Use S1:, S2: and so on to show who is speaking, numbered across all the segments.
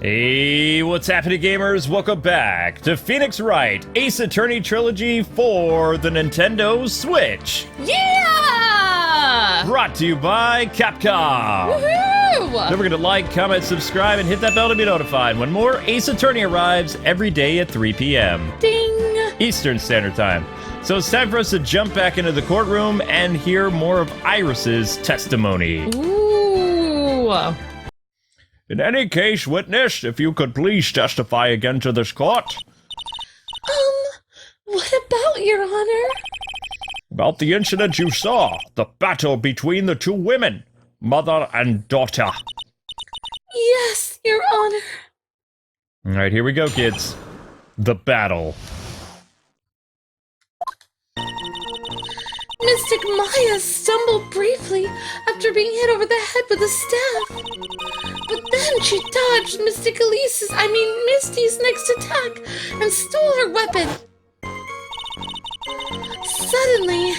S1: Hey, what's happening, gamers? Welcome back to Phoenix Wright, Ace Attorney Trilogy for the Nintendo Switch.
S2: Yeah!
S1: Brought to you by Capcom.
S2: Woohoo!
S1: Don't forget to like, comment, subscribe, and hit that bell to be notified when more Ace Attorney arrives every day at 3 p.m.
S2: Ding!
S1: Eastern Standard Time. So it's time for us to jump back into the courtroom and hear more of Iris's testimony.
S2: Ooh!
S1: In any case, witness, if you could please testify again to this court.
S2: What about, Your Honor?
S1: About the incident you saw, the battle between the two women, mother and daughter.
S2: Yes, Your Honor.
S1: All right, here we go, kids. The battle.
S2: Mystic Maya stumbled briefly after being hit over the head with a staff. But then she dodged Misty's next attack and stole her weapon. Suddenly,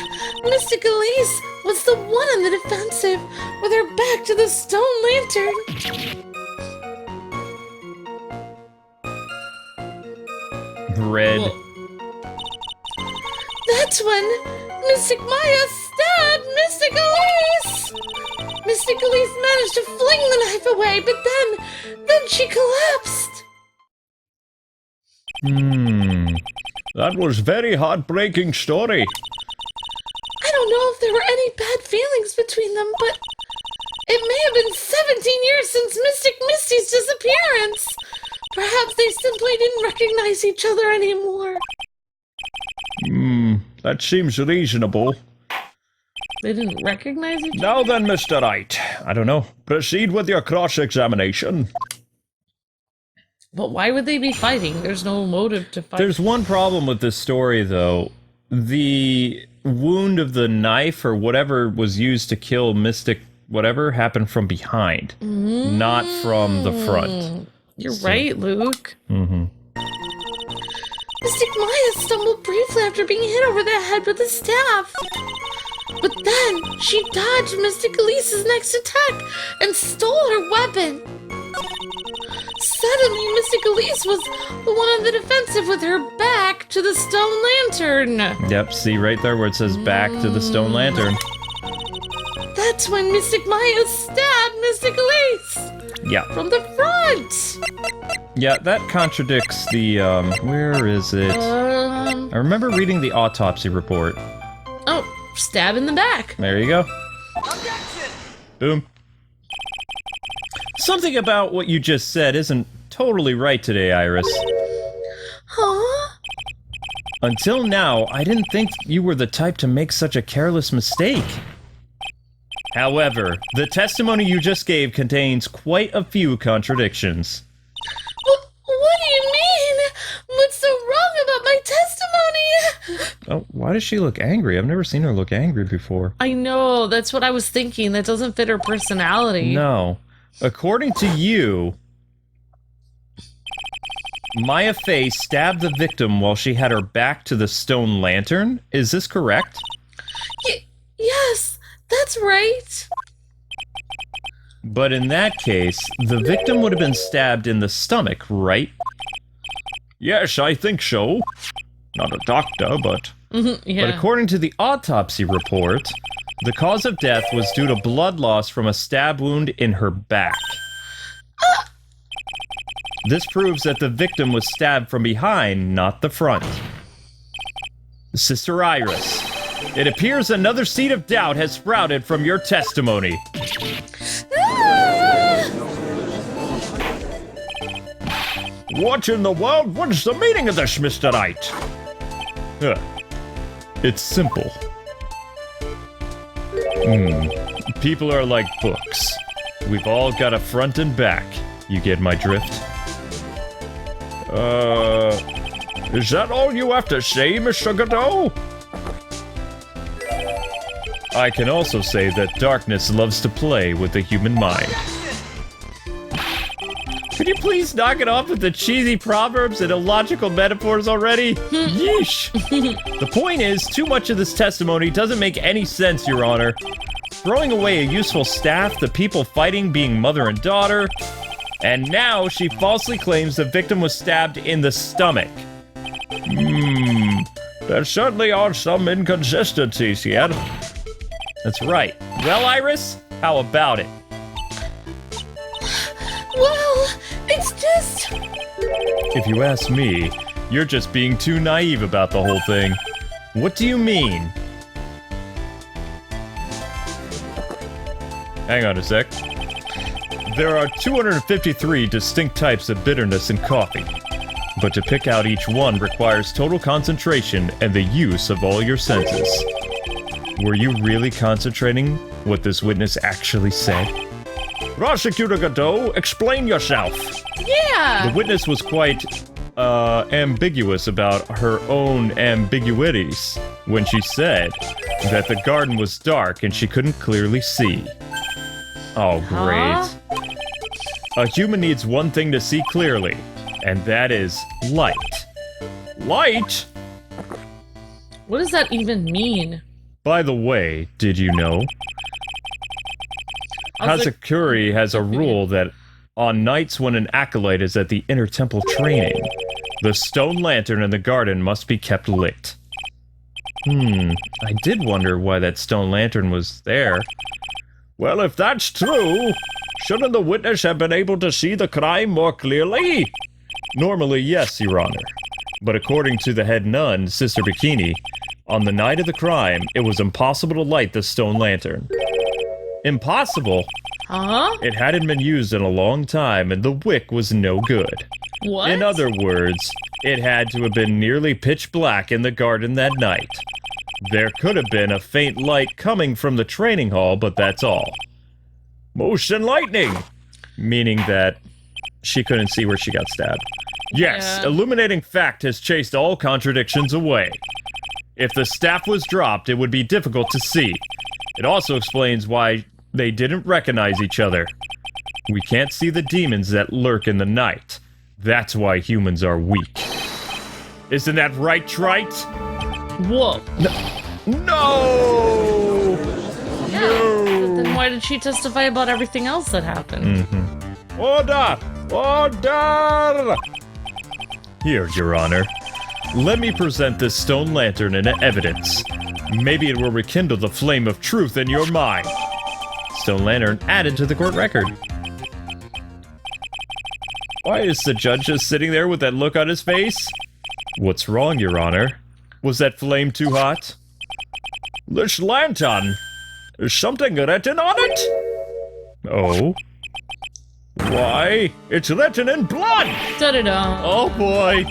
S2: Mystic Elise was the one on the defensive with her back to the stone lantern.
S1: Red.
S2: That's when Mystic Maya stabbed Mystic Elise! Mystic Elise managed to fling the knife away, but then she collapsed.
S1: That was very heartbreaking story.
S2: I don't know if there were any bad feelings between them, but it may have been 17 years since Mystic Misty's disappearance. Perhaps they simply didn't recognize each other anymore.
S1: That seems reasonable.
S2: They didn't recognize each other?
S1: Now then, Mr. Wright. I don't know. Proceed with your cross-examination.
S2: But why would they be fighting? There's no motive to fight.
S1: There's one problem with this story, though. The wound of the knife or whatever was used to kill Mystic whatever happened from behind, not from the front.
S2: You're right, Luke.
S1: Mm-hmm.
S2: Mystic Maya stumbled briefly after being hit over the head with a staff. But then she dodged Mystic Elise's next attack and stole her weapon. Suddenly, Mystic Elise was the one on the defensive with her back to the stone lantern.
S1: Yep, see right there where it says back to the stone lantern.
S2: That's when Mystic Maya stabbed Mystic Elise.
S1: Yeah.
S2: From the front.
S1: Yeah, that contradicts the, where is it? I remember reading the autopsy report.
S2: Oh, stab in the back.
S1: There you go.
S3: Objection!
S1: Boom. Something about what you just said isn't totally right today, Iris.
S2: Huh?
S1: Until now, I didn't think you were the type to make such a careless mistake. However, the testimony you just gave contains quite a few contradictions.
S2: What do you mean? What's so wrong about my testimony?
S1: Oh, why does she look angry? I've never seen her look angry before.
S2: I know, that's what I was thinking. That doesn't fit her personality.
S1: No. According to you, Maya Fey stabbed the victim while she had her back to the stone lantern? Is this correct?
S2: Yes, that's right.
S1: But in that case, the victim would have been stabbed in the stomach, right? Yes, I think so. Not a doctor, but...
S2: Yeah.
S1: But according to the autopsy report, the cause of death was due to blood loss from a stab wound in her back. This proves that the victim was stabbed from behind, not the front. Sister Iris, it appears another seed of doubt has sprouted from your testimony. What in the world? What is the meaning of this, Mr. Wright? It's simple. People are like books. We've all got a front and back. You get my drift? Is that all you have to say, Mr. Godot? I can also say that darkness loves to play with the human mind. Could you please knock it off with the cheesy proverbs and illogical metaphors already? Yeesh! The point is, too much of this testimony doesn't make any sense, Your Honor. Throwing away a useful staff, the people fighting being mother and daughter, And now she falsely claims the victim was stabbed in the stomach. There certainly are some inconsistencies here. That's right. Well, Iris, how about it?
S2: Well, it's just...
S1: If you ask me, you're just being too naive about the whole thing. What do you mean? Hang on a sec. There are 253 distinct types of bitterness in coffee, but to pick out each one requires total concentration and the use of all your senses. Were you really concentrating what this witness actually said? Prosecutor Godot, explain yourself.
S2: Yeah.
S1: The witness was quite ambiguous about her own ambiguities when she said that the garden was dark and she couldn't clearly see. Oh, great.
S2: Huh?
S1: A human needs one thing to see clearly, and that is light. Light?
S2: What does that even mean?
S1: By the way, did you know? Hazakuri has a rule that on nights when an acolyte is at the inner temple training, the stone lantern in the garden must be kept lit. I did wonder why that stone lantern was there. Well, if that's true, shouldn't the witness have been able to see the crime more clearly? Normally, yes, Your Honor. But according to the head nun, Sister Bikini, on the night of the crime, it was impossible to light the stone lantern. Impossible?
S2: Huh?
S1: It hadn't been used in a long time, and the wick was no good.
S2: What?
S1: In other words, it had to have been nearly pitch black in the garden that night. There could have been a faint light coming from the training hall, but that's all. Motion lightning! Meaning that she couldn't see where she got stabbed. Yes,
S2: Yeah.
S1: illuminating fact has chased all contradictions away. If the staff was dropped, it would be difficult to see. It also explains why they didn't recognize each other. We can't see the demons that lurk in the night. That's why humans are weak. Isn't that right, Trite?
S2: Whoa.
S1: No!
S2: Yeah. But then why did she testify about everything else that happened?
S1: Order! Order! Here, Your Honor. Let me present this stone lantern in evidence. Maybe it will rekindle the flame of truth in your mind. Stone lantern added to the court record. Why is the judge just sitting there with that look on his face? What's wrong, Your Honor? Was that flame too hot? This lantern, is something written on it? Oh? Why? It's written in blood!
S2: Da-da-da.
S1: Oh boy!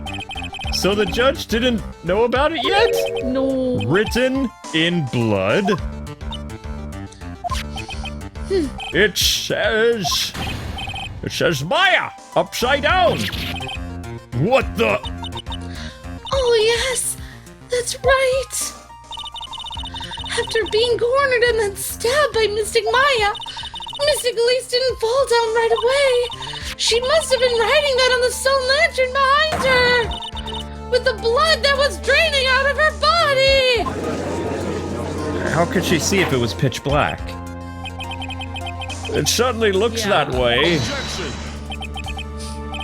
S1: So the judge didn't know about it yet?
S2: No.
S1: Written in blood? It says Maya, upside down! What the?
S2: Oh, yes. That's right. After being cornered and then stabbed by Mystic Maya, Mystic Elise didn't fall down right away. She must have been writing that on the stone lantern behind her, with the blood that was draining out of her body.
S1: How could she see if it was pitch black? It certainly looks that way.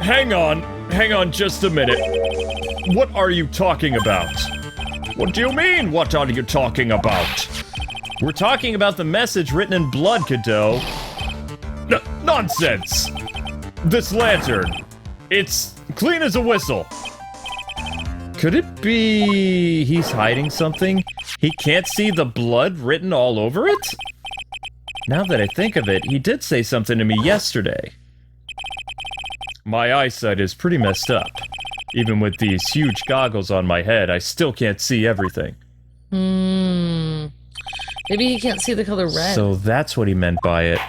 S1: Hang on just a minute. What are you talking about? What do you mean, what are you talking about? We're talking about the message written in blood, Godot. Nonsense! This lantern, it's clean as a whistle. Could it be he's hiding something? He can't see the blood written all over it? Now that I think of it, he did say something to me yesterday. My eyesight is pretty messed up. Even with these huge goggles on my head, I still can't see everything.
S2: Maybe he can't see the color red.
S1: So that's what he meant by it.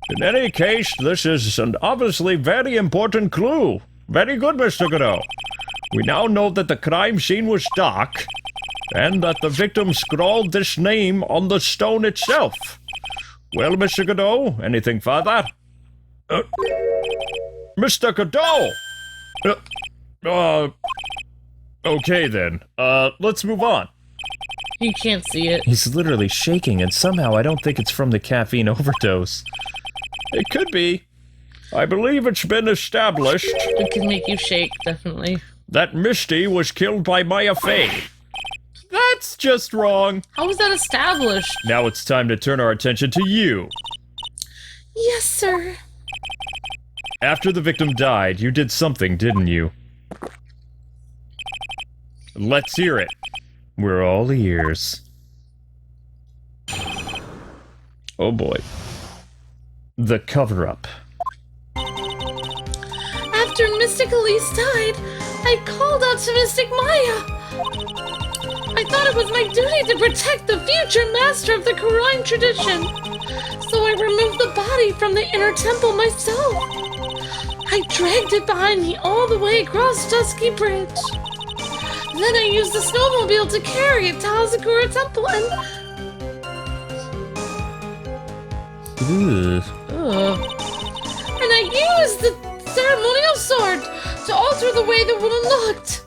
S1: In any case, this is an obviously very important clue. Very good, Mr. Godot. We now know that the crime scene was dark, and that the victim scrawled this name on the stone itself. Well, Mr. Godot, anything further? Mr. Godot! Okay then. Let's move on.
S2: You can't see it.
S1: He's literally shaking, and somehow I don't think it's from the caffeine overdose. It could be. I believe it's been established
S2: It can make you shake, definitely.
S1: that Misty was killed by Maya Fey. That's just wrong.
S2: How was that established?
S1: Now it's time to turn our attention to you.
S2: Yes, sir.
S1: After the victim died, you did something, didn't you? Let's hear it. We're all ears. Oh boy. The cover-up.
S2: After Mystic Elise died, I called out to Mystic Maya. I thought it was my duty to protect the future master of the Quran tradition. So I removed the body from the inner temple myself. I dragged it behind me all the way across Dusky Bridge. Then I used the snowmobile to carry it to Hazakura Temple and... And I used the ceremonial sword to alter the way the woman looked.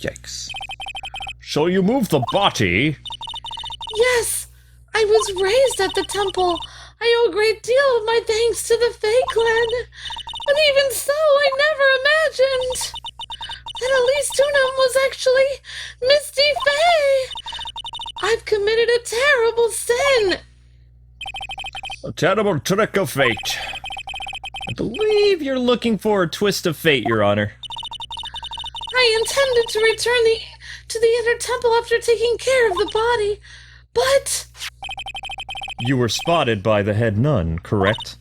S1: Yikes. So you moved the body?
S2: Yes, I was raised at the temple. I owe a great deal of my thanks to the Fae clan. But even so, I never imagined that Elise Tunham was actually Misty Fae. I've committed a terrible sin.
S1: A terrible trick of fate. I believe you're looking for a twist of fate, Your Honor.
S2: I intended to return to the inner temple after taking care of the body, but...
S1: You were spotted by the head nun, correct?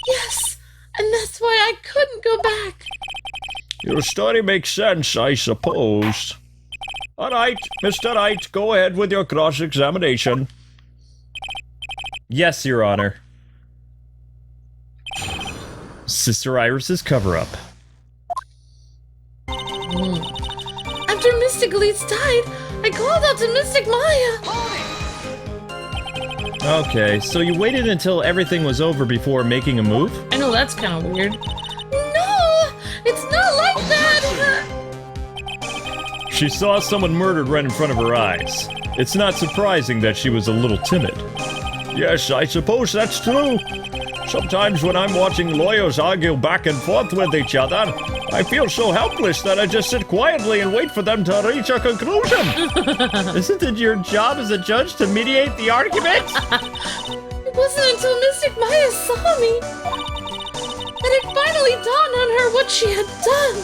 S2: Yes, and that's why I couldn't go back.
S1: Your story makes sense, I suppose. Alright, Mr. Wright, go ahead with your cross-examination. Yes, Your Honor. Sister Iris's cover-up.
S2: After Mystic Elise died, I called out to Mystic Maya.
S1: Okay, so you waited until everything was over before making a move?
S2: I know that's kind of weird. No, it's not like that.
S1: She saw someone murdered right in front of her eyes. It's not surprising that she was a little timid. Yes, I suppose that's true. Sometimes when I'm watching lawyers argue back and forth with each other, I feel so helpless that I just sit quietly and wait for them to reach a conclusion. Isn't it your job as a judge to mediate the argument?
S2: It wasn't until Mystic Maya saw me that it finally dawned on her what she had done.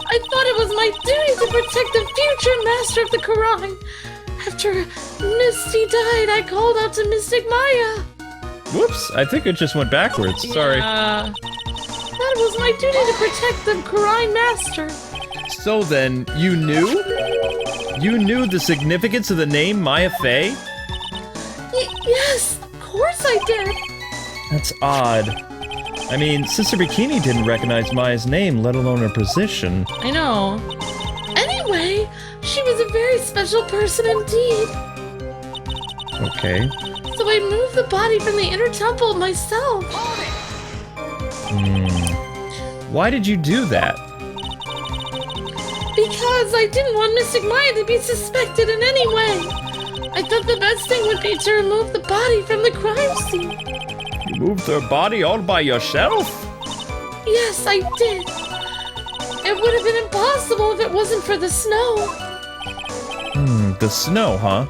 S2: I thought it was my duty to protect the future master of the Quran. After Misty died, I called out to Mystic Maya.
S1: Whoops, I think it just went backwards. Sorry.
S2: That was my duty to protect the Quran master.
S1: So then, you knew? You knew the significance of the name Maya Fey?
S2: Yes, of course I did.
S1: That's odd. I mean, Sister Bikini didn't recognize Maya's name, let alone her position.
S2: I know. Anyway, she was a very special person indeed.
S1: Okay.
S2: So I moved the body from the inner temple myself.
S1: Why did you do that?
S2: Because I didn't want Mystic Maya to be suspected in any way. I thought the best thing would be to remove the body from the crime scene.
S1: You moved her body all by yourself?
S2: Yes, I did. It would have been impossible if it wasn't for the snow.
S1: The snow, huh?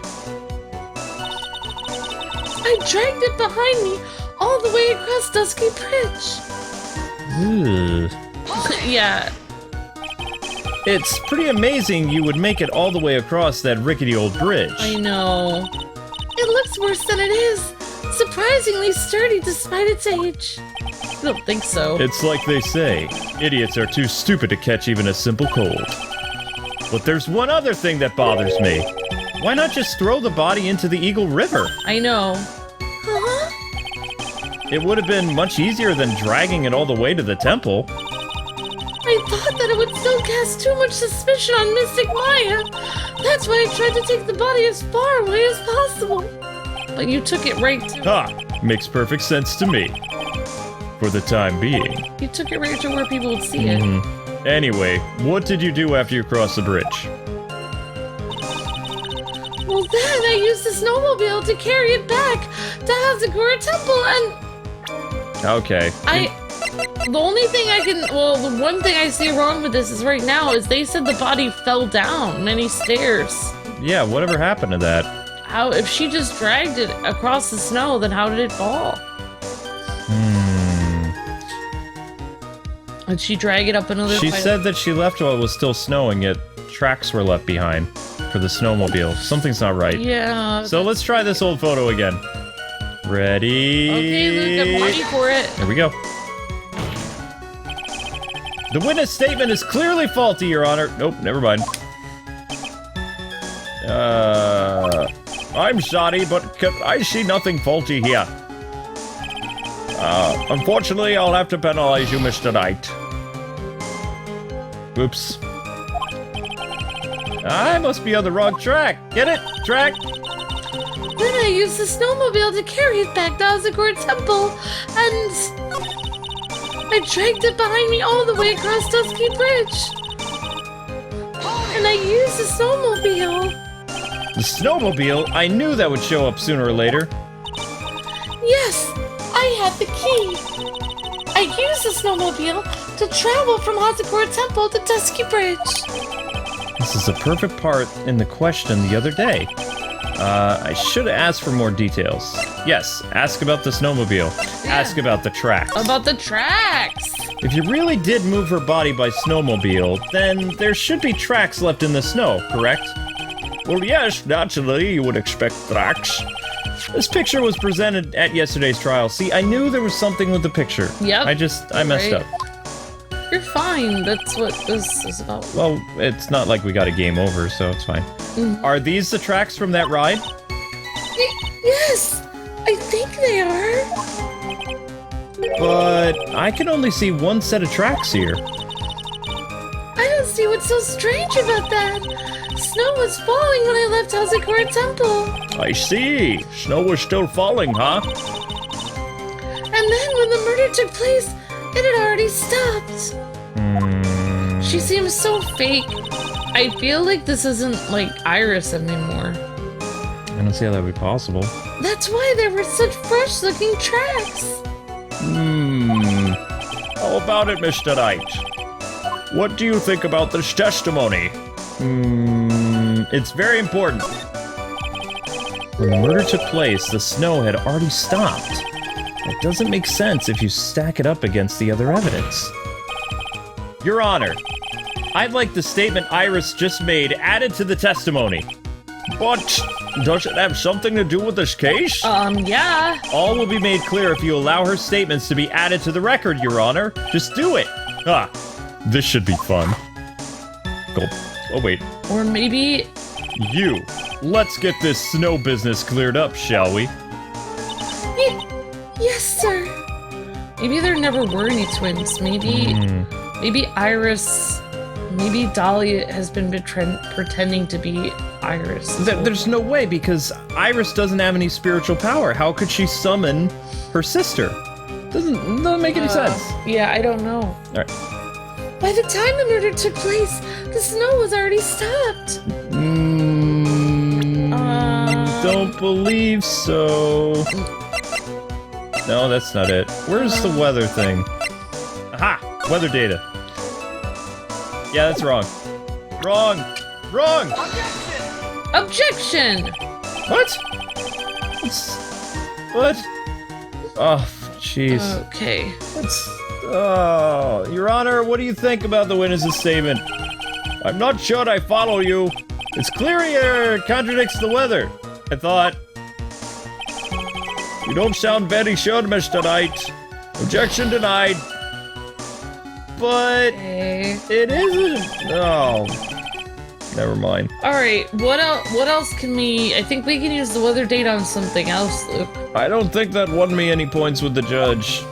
S2: I dragged it behind me all the way across Dusky Bridge. Yeah.
S1: It's pretty amazing you would make it all the way across that rickety old bridge.
S2: I know. It looks worse than it is. Surprisingly sturdy despite its age. I don't think so.
S1: It's like they say, idiots are too stupid to catch even a simple cold. But there's one other thing that bothers me. Why not just throw the body into the Eagle River?
S2: I know. Huh?
S1: It would have been much easier than dragging it all the way to the temple.
S2: I thought that it would still cast too much suspicion on Mystic Maya. That's why I tried to take the body as far away as possible. But you took it right to...
S1: Ha! Makes perfect sense to me. For the time being.
S2: You took it right to where people would see it.
S1: Anyway, what did you do after you crossed the bridge?
S2: Well, Well, then I used the snowmobile to carry it back to Hazakura Temple, and
S1: Okay.
S2: the only thing the one thing I see wrong with this is right now is they said the body fell down many stairs.
S1: Yeah, whatever happened to that?
S2: How, if she just dragged it across the snow, then how did it fall? Did she drag it up another?
S1: She said that she left while it was still snowing, yet tracks were left behind for the snowmobile. Something's not right.
S2: Yeah.
S1: So let's try this old photo again. Ready?
S2: Okay, Luke, I'm ready for it.
S1: Here we go. The witness statement is clearly faulty, Your Honor. Nope, never mind. I'm sorry, but I see nothing faulty here. Unfortunately, I'll have to penalize you, Mr. Knight. Oops. I must be on the wrong track. Get it? Track?
S2: Then I used the snowmobile to carry it back to Hazakura Temple, and I dragged it behind me all the way across Dusky Bridge. And I used the snowmobile.
S1: The snowmobile? I knew that would show up sooner or later.
S2: Yes, I had the key. I used the snowmobile to travel from Hazakura Temple to Dusky Bridge.
S1: This is a perfect part in the question the other day. I should have asked for more details. Yes, ask about the snowmobile.
S2: Yeah.
S1: Ask about the tracks.
S2: About the tracks.
S1: If you really did move her body by snowmobile, then there should be tracks left in the snow, correct? Well, yes, naturally, you would expect tracks. This picture was presented at yesterday's trial. See, I knew there was something with the picture.
S2: Yep.
S1: I messed up.
S2: You're fine. That's what this is about.
S1: Well, it's not like we got a game over, so it's fine.
S2: Mm-hmm.
S1: Are these the tracks from that ride?
S2: Yes, I think they are.
S1: But I can only see one set of tracks here.
S2: I don't see what's so strange about that. Snow was falling when I left Hazakura Temple.
S1: I see. Snow was still falling, huh?
S2: And then when the murder took place, it had already stopped. She seems so fake. I feel like this isn't like Iris anymore.
S1: I don't see how that would be possible.
S2: That's why there were such fresh looking tracks.
S1: How about it, Mr. Knight? What do you think about this testimony? It's very important. When the murder took place, the snow had already stopped. It doesn't make sense if you stack it up against the other evidence. Your Honor, I'd like the statement Iris just made added to the testimony. But does it have something to do with this case?
S2: Yeah.
S1: All will be made clear if you allow her statements to be added to the record, Your Honor. Just do it. This should be fun. Go. Oh, wait.
S2: Or maybe...
S1: You. Let's get this snow business cleared up, shall we?
S2: Yes, sir. Maybe there never were any twins. Maybe Iris... Maybe Dolly has been pretending to be Iris.
S1: There's no way, because Iris doesn't have any spiritual power. How could she summon her sister? Doesn't make any sense.
S2: Yeah, I don't know.
S1: All right.
S2: By the time the murder took place, the snow was already stopped.
S1: Don't believe so. No, that's not it. Where's the weather thing? Aha! Weather data. Yeah, that's wrong. Wrong! Wrong!
S2: Objection!
S1: What? What? Oh, jeez.
S2: Okay.
S1: Oh, Your Honor, what do you think about the witness's statement? I'm not sure I follow you. It's clear here contradicts the weather. I thought. You don't sound very sure, Mr. Knight. Objection denied. But it isn't. Oh, never mind.
S2: All right. What else can we? I think we can use the weather data on something else, Luke.
S1: I don't think that won me any points with the judge.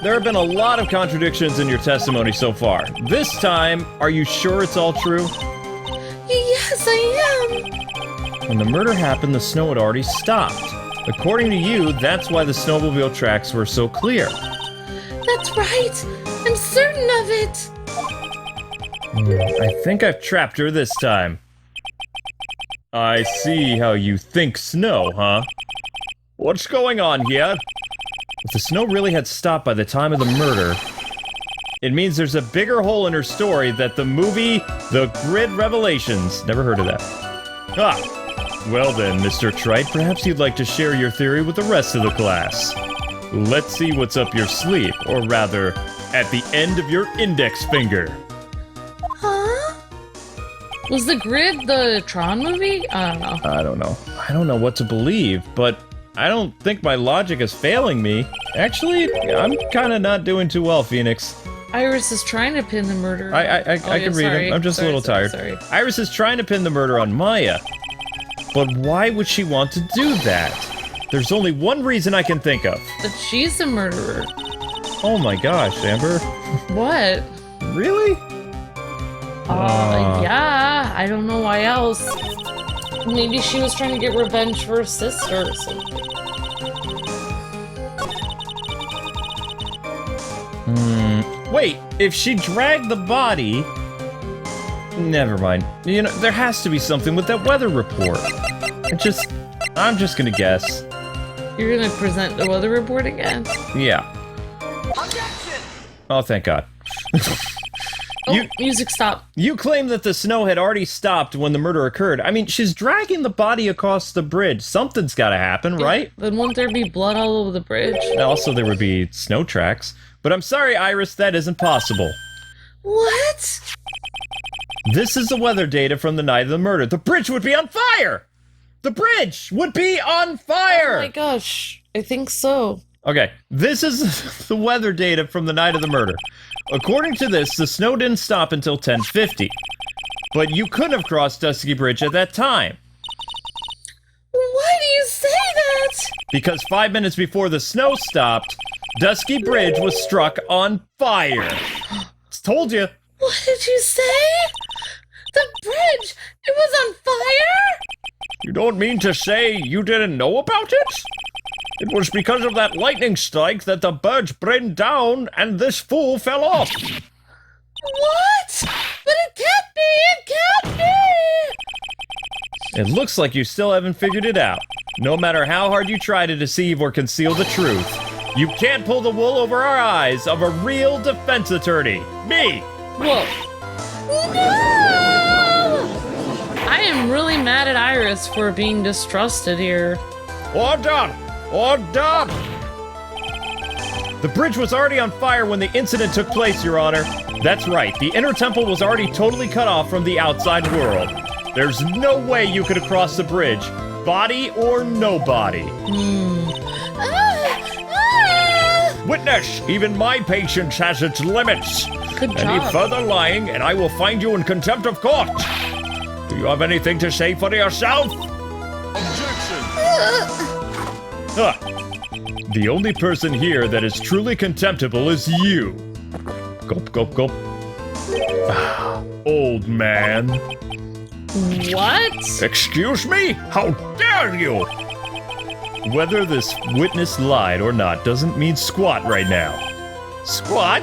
S1: There have been a lot of contradictions in your testimony so far. This time, are you sure it's all true?
S2: Yes, I am.
S1: When the murder happened, the snow had already stopped. According to you, that's why the snowmobile tracks were so clear.
S2: That's right. I'm certain of it.
S1: I think I've trapped her this time. I see how you think snow, huh? What's going on here? If the snow really had stopped by the time of the murder, it means there's a bigger hole in her story that the movie The Grid Revelations. Never heard of that. Ah, well then, Mr. Trite, perhaps you'd like to share your theory with the rest of the class. Let's see what's up your sleeve, or rather, at the end of your index finger.
S2: Huh? Was The Grid the Tron movie? I don't know.
S1: I don't know what to believe, but I don't think my logic is failing me. Actually, I'm kind of not doing too well, Phoenix.
S2: Iris is trying to pin the murder.
S1: I can read it. I'm just a little tired.
S2: Sorry.
S1: Iris is trying to pin the murder on Maya. But why would she want to do that? There's only one reason I can think of.
S2: That she's a murderer.
S1: Oh my gosh, Amber.
S2: What?
S1: Really?
S2: Yeah, I don't know why else. Maybe she was trying to get revenge for her sister or something.
S1: Wait, if she dragged the body... Never mind. You know, there has to be something with that weather report. I'm just gonna guess.
S2: You're gonna present the weather report again?
S1: Yeah. Objection! Oh, thank God.
S2: Music stop.
S1: You claim that the snow had already stopped when the murder occurred. I mean, she's dragging the body across the bridge. Something's gotta happen, right?
S2: Then won't there be blood all over the bridge?
S1: Also, there would be snow tracks. But I'm sorry, Iris, that isn't possible.
S2: What?
S1: This is the weather data from the night of the murder. The bridge would be on fire! The bridge would be on fire!
S2: Oh my gosh, I think so.
S1: Okay, this is the weather data from the night of the murder. According to this, the snow didn't stop until 10:50. But you couldn't have crossed Dusky Bridge at that time.
S2: Why do you say that?
S1: Because 5 minutes before the snow stopped, Dusky Bridge was struck on fire. Told you.
S2: What did you say? The bridge, it was on fire?
S1: You don't mean to say you didn't know about it? It was because of that lightning strike that the birds burned down and this fool fell off.
S2: What? But it can't be! It can't be!
S1: It looks like you still haven't figured it out. No matter how hard you try to deceive or conceal the truth, you can't pull the wool over our eyes of a real defense attorney. Me!
S2: Whoa. No! I am really mad at Iris for being distrusted here.
S1: Order! Order! The bridge was already on fire when the incident took place, Your Honor. That's right, the inner temple was already totally cut off from the outside world. There's no way you could have crossed the bridge, body or no body. Witness, even my patience has its limits.
S2: Good job.
S1: Any further lying, and I will find you in contempt of court. Do you have anything to say for yourself? Objection! The only person here that is truly contemptible is you. Gulp, gulp, gulp. Old man.
S2: What?
S1: Excuse me? How dare you? Whether this witness lied or not doesn't mean squat right now. Squat?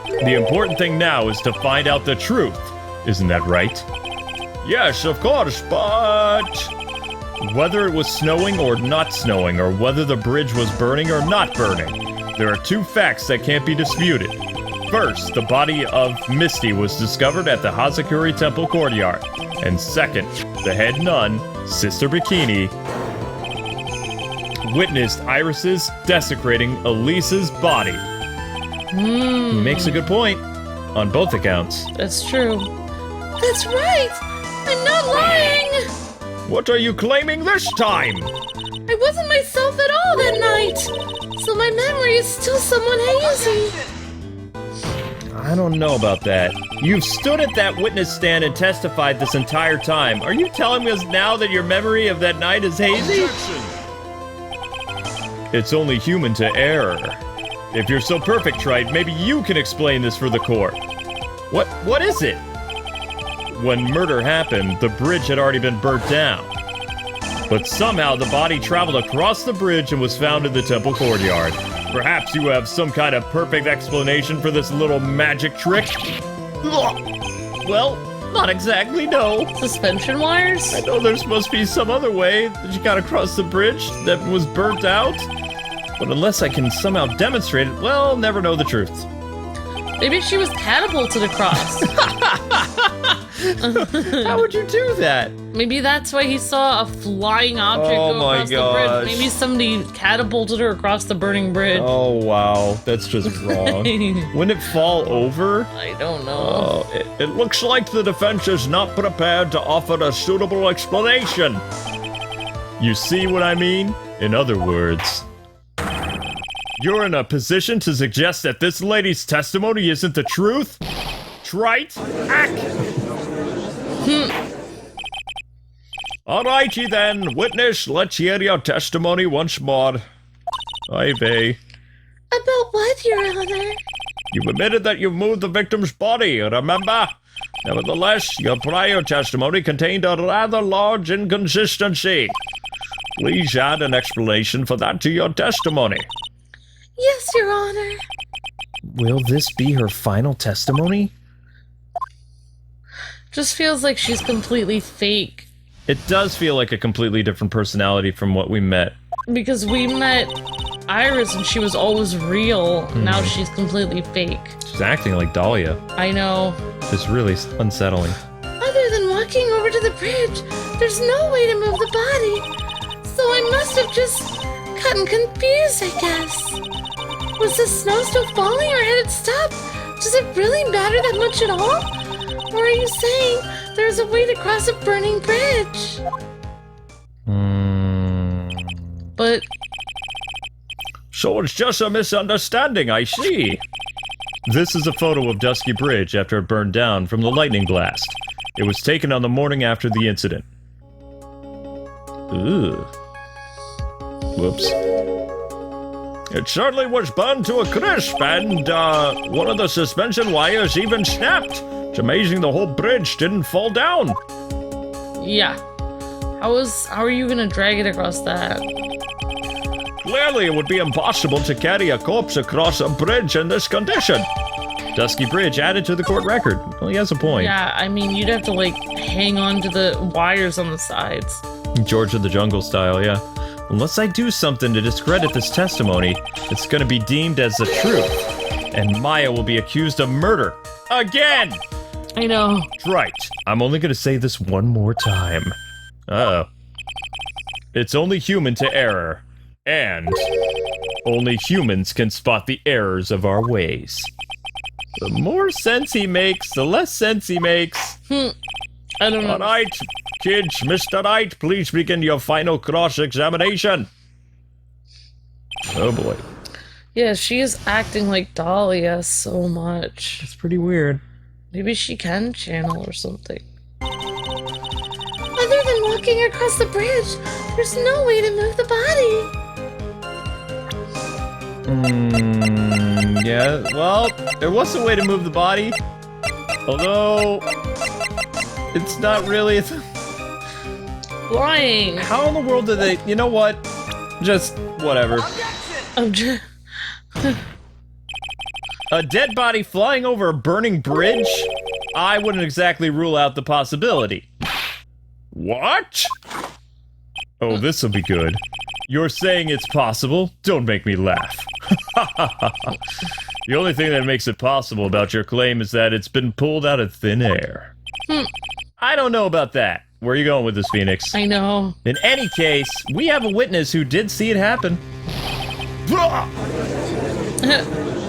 S1: The important thing now is to find out the truth. Isn't that right? Yes, of course, but... Whether it was snowing or not snowing, or whether the bridge was burning or not burning, there are two facts that can't be disputed. First, the body of Misty was discovered at the Hazakuri Temple courtyard. And second, the head nun, Sister Bikini, witnessed Iris's desecrating Elisa's body. He makes a good point on both accounts.
S2: That's true. That's right! I'm not lying!
S1: What are you claiming this time?
S2: I wasn't myself at all that night, so my memory is still somewhat hazy.
S1: I don't know about that. You've stood at that witness stand and testified this entire time. Are you telling us now that your memory of that night is hazy? Objection. It's only human to err. If you're so perfect, Trite, maybe you can explain this for the court. What is it? When murder happened, the bridge had already been burnt down. But somehow the body traveled across the bridge and was found in the temple courtyard. Perhaps you have some kind of perfect explanation for this little magic trick? Well, not exactly, no.
S2: Suspension wires?
S1: I know there's supposed to be some other way that you got across the bridge that was burnt out. But unless I can somehow demonstrate it, well, never know the truth.
S2: Maybe she was catapulted across.
S1: How would you do that?
S2: Maybe that's why he saw a flying object go across the bridge. Maybe somebody catapulted her across the burning bridge.
S1: Oh, wow. That's just wrong. Wouldn't it fall over?
S2: I don't know.
S1: It looks like the defense is not prepared to offer a suitable explanation. You see what I mean? In other words, you're in a position to suggest that this lady's testimony isn't the truth? Trite? Ack! Alrighty then, witness, let's hear your testimony once more. Aye vey.
S2: About what, Your Honor?
S1: You've admitted that you moved the victim's body, remember? Nevertheless, your prior testimony contained a rather large inconsistency. Please add an explanation for that to your testimony.
S2: Yes, Your Honor.
S1: Will this be her final testimony?
S2: Just feels like she's completely fake.
S1: It does feel like a completely different personality from what we met.
S2: Because we met Iris and she was always real. Now she's completely fake.
S1: She's acting like Dahlia.
S2: I know.
S1: It's really unsettling.
S2: Other than walking over to the bridge, there's no way to move the body. So I must have just gotten confused, I guess. Was the snow still falling or had it stopped? Does it really matter that much at all? Or are you saying there's a way to cross a burning bridge? But...
S1: So it's just a misunderstanding, I see. This is a photo of Dusky Bridge after it burned down from the lightning blast. It was taken on the morning after the incident. Ugh. Whoops. It certainly was burned to a crisp, and one of the suspension wires even snapped. It's amazing the whole bridge didn't fall down.
S2: yeah. How are you gonna drag it across that?
S1: Clearly, it would be impossible to carry a corpse across a bridge in this condition. Dusky Bridge added to the court record. Well, he has a point.
S2: Yeah, I mean, you'd have to, like, hang on to the wires on the sides.
S1: George of the Jungle style, yeah. Unless I do something to discredit this testimony, it's gonna be deemed as the truth. And Maya will be accused of murder. Again!
S2: I know.
S1: Right. I'm only gonna say this one more time. Uh-oh. It's only human to error. And only humans can spot the errors of our ways. The more sense he makes, the less sense he makes.
S2: I don't know.
S1: All right, kids, Mr. Wright, please begin your final cross-examination. Oh boy.
S2: Yeah, she is acting like Dahlia so much.
S1: It's pretty weird.
S2: Maybe she can channel or something. Other than walking across the bridge, there's no way to move the body.
S1: Yeah, well, there was a way to move the body. Although, it's not really...
S2: Flying.
S1: How in the world did they... You know what? Just, whatever. A dead body flying over a burning bridge? I wouldn't exactly rule out the possibility. What? Oh, this'll be good. You're saying it's possible? Don't make me laugh. The only thing that makes it possible about your claim is that it's been pulled out of thin air. I don't know about that. Where are you going with this, Phoenix?
S2: I know.
S1: In any case, we have a witness who did see it happen.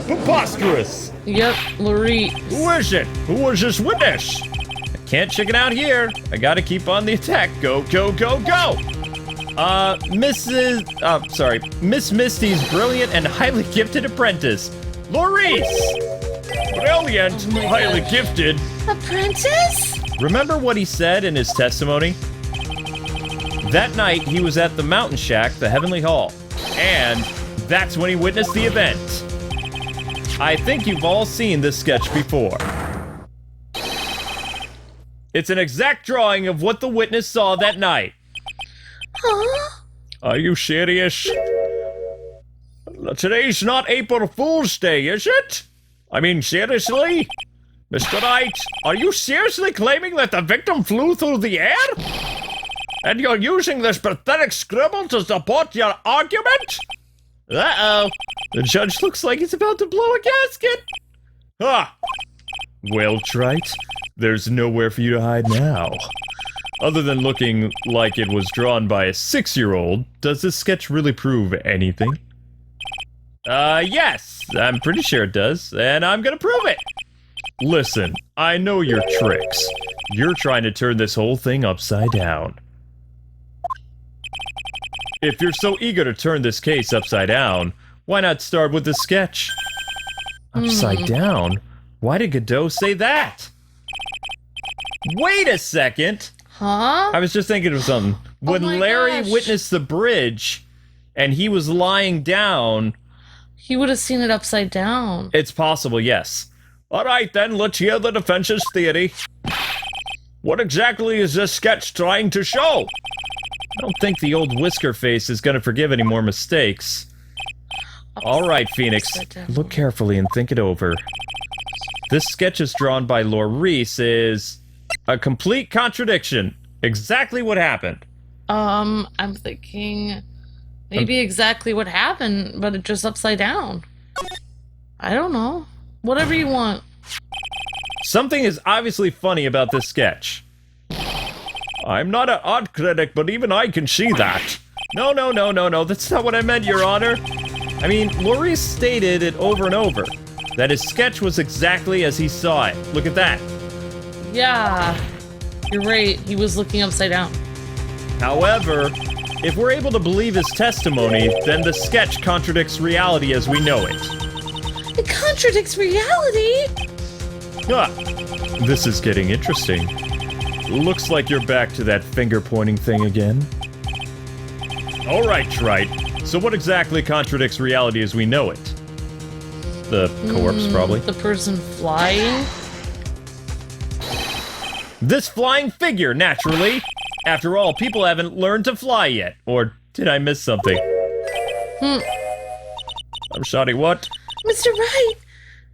S1: Preposterous!
S2: Yep, Lorette.
S1: Who is it? Who was this witness? I can't chicken out here. I gotta keep on the attack. Go, go, go, go! Miss Misty's brilliant and highly gifted apprentice, Maurice! Brilliant,
S2: Oh
S1: highly
S2: gosh.
S1: gifted.
S2: Apprentice?
S1: Remember what he said in his testimony? That night, he was at the mountain shack, the Heavenly Hall, and that's when he witnessed the event. I think you've all seen this sketch before. It's an exact drawing of what the witness saw that night.
S2: Huh?
S1: Are you serious? Today's not April Fool's Day, is it? I mean, seriously? Mr. Wright, are you seriously claiming that the victim flew through the air? And you're using this pathetic scribble to support your argument? Uh-oh. The judge looks like he's about to blow a gasket. Ah! Well, Trite, there's nowhere for you to hide now. Other than looking like it was drawn by a 6-year-old, does this sketch really prove anything? Yes, I'm pretty sure it does, and I'm gonna prove it! Listen, I know your tricks. You're trying to turn this whole thing upside down. If you're so eager to turn this case upside down, why not start with the sketch? Upside down? Why did Godot say that? Wait a second!
S2: Huh?
S1: I was just thinking of something. When Larry witnessed the bridge, and he was lying down...
S2: He would have seen it upside down.
S1: It's possible, yes. Alright then, let's hear the defense's theory. What exactly is this sketch trying to show? I don't think the old whisker face is gonna forgive any more mistakes. Alright, Phoenix, look carefully and think it over. This sketch is drawn by Laurice is a complete contradiction. Exactly what happened.
S2: I'm thinking maybe exactly what happened, but it just upside down. I don't know. Whatever you want.
S1: Something is obviously funny about this sketch. I'm not an art critic, but even I can see that. No, that's not what I meant, Your Honor. I mean, Laurice stated it over and over, that his sketch was exactly as he saw it. Look at that.
S2: Yeah, you're right. He was looking upside down.
S1: However, if we're able to believe his testimony, then the sketch contradicts reality as we know it.
S2: It contradicts reality?
S1: Ah, this is getting interesting. Looks like you're back to that finger-pointing thing again. Alright, Trite. So what exactly contradicts reality as we know it? The corpse, probably.
S2: The person flying?
S1: This flying figure, naturally! After all, people haven't learned to fly yet. Or did I miss something? I'm sorry, what?
S2: Mr. Wright,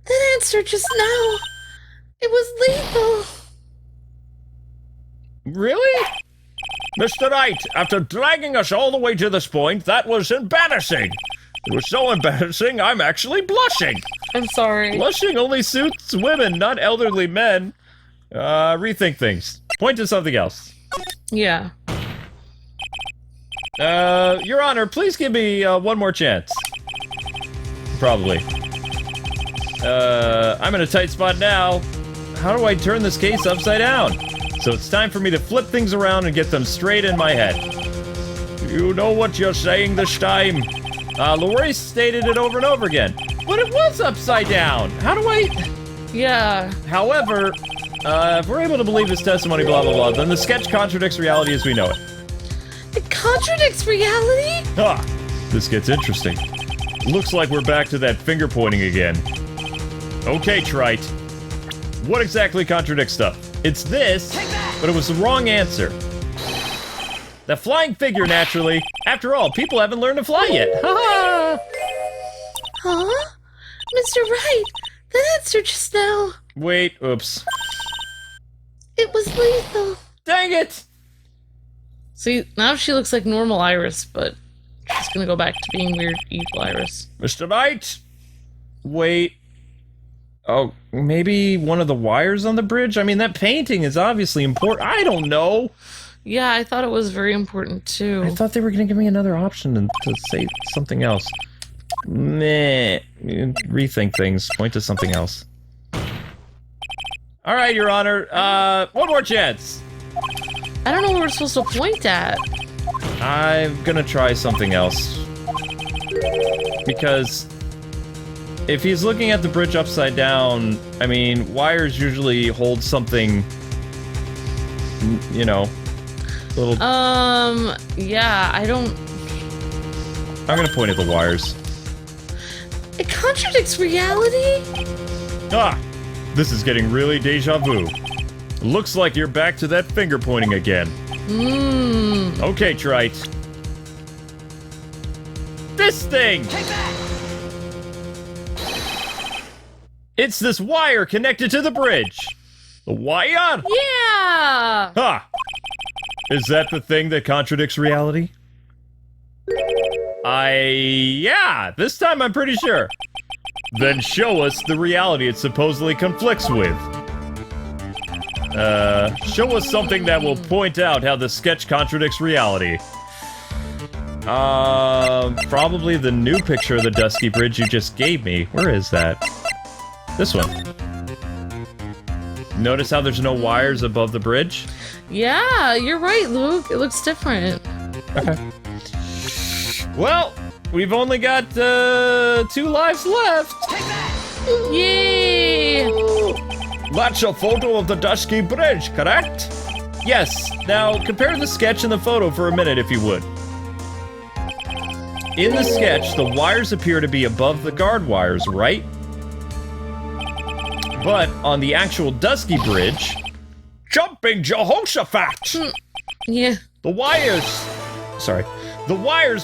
S2: that answer just now, it was lethal.
S1: Really? Mr. Wright, after dragging us all the way to this point, that was embarrassing. It was so embarrassing, I'm actually blushing.
S2: I'm sorry.
S1: Blushing only suits women, not elderly men. Rethink things. Point to something else.
S2: Yeah.
S1: Your Honor, please give me, one more chance. Probably. I'm in a tight spot now. How do I turn this case upside down? So it's time for me to flip things around and get them straight in my head. You know what you're saying this time? Laurice stated it over and over again. But it was upside down. How do I...
S2: Yeah.
S1: However, if we're able to believe his testimony, blah, blah, blah, then the sketch contradicts reality as we know it.
S2: It contradicts reality?
S1: Ah, this gets interesting. Looks like we're back to that finger pointing again. Okay, Trite. What exactly contradicts stuff? It's this, but it was the wrong answer. The flying figure, naturally. After all, people haven't learned to fly yet. Ha
S2: Huh? Mr. Wright, that answer just now,
S1: Wait, oops.
S2: it was lethal.
S1: Dang it!
S2: See, now she looks like normal Iris, but she's gonna go back to being weird evil Iris.
S1: Mr. Knight! Wait. Oh, maybe one of the wires on the bridge? I mean, that painting is obviously important. I don't know.
S2: Yeah, I thought it was very important too.
S1: I thought they were going to give me another option to say something else. Meh. Rethink things. Point to something else. Alright, Your Honor. One more chance.
S2: I don't know what we're supposed to point at.
S1: I'm gonna try something else. Because if he's looking at the bridge upside down, I mean, wires usually hold something, you know, little...
S2: yeah, I don't...
S1: I'm gonna point at the wires.
S2: It contradicts reality?
S1: Ah! This is getting really deja vu. Looks like you're back to that finger pointing again. Okay, Trite. This thing!
S3: Take that!
S1: It's this wire connected to the bridge. The wire?
S2: Yeah!
S1: Ha! Is that the thing that contradicts reality? Yeah, this time I'm pretty sure. Then show us the reality it supposedly conflicts with. Show us something that will point out how the sketch contradicts reality. Probably the new picture of the Dusky Bridge you just gave me. Where is that? This one. Notice how there's no wires above the bridge?
S2: Yeah, you're right, Luke. It looks different.
S1: Okay. Well, we've only got 2 lives left.
S2: Yay!
S1: That's a photo of the Dusky Bridge, correct? Yes. Now, compare the sketch and the photo for a minute, if you would. In the sketch, the wires appear to be above the guard wires, right? But on the actual Dusky Bridge... Jumping Jehoshaphat!
S2: Yeah.
S1: The wires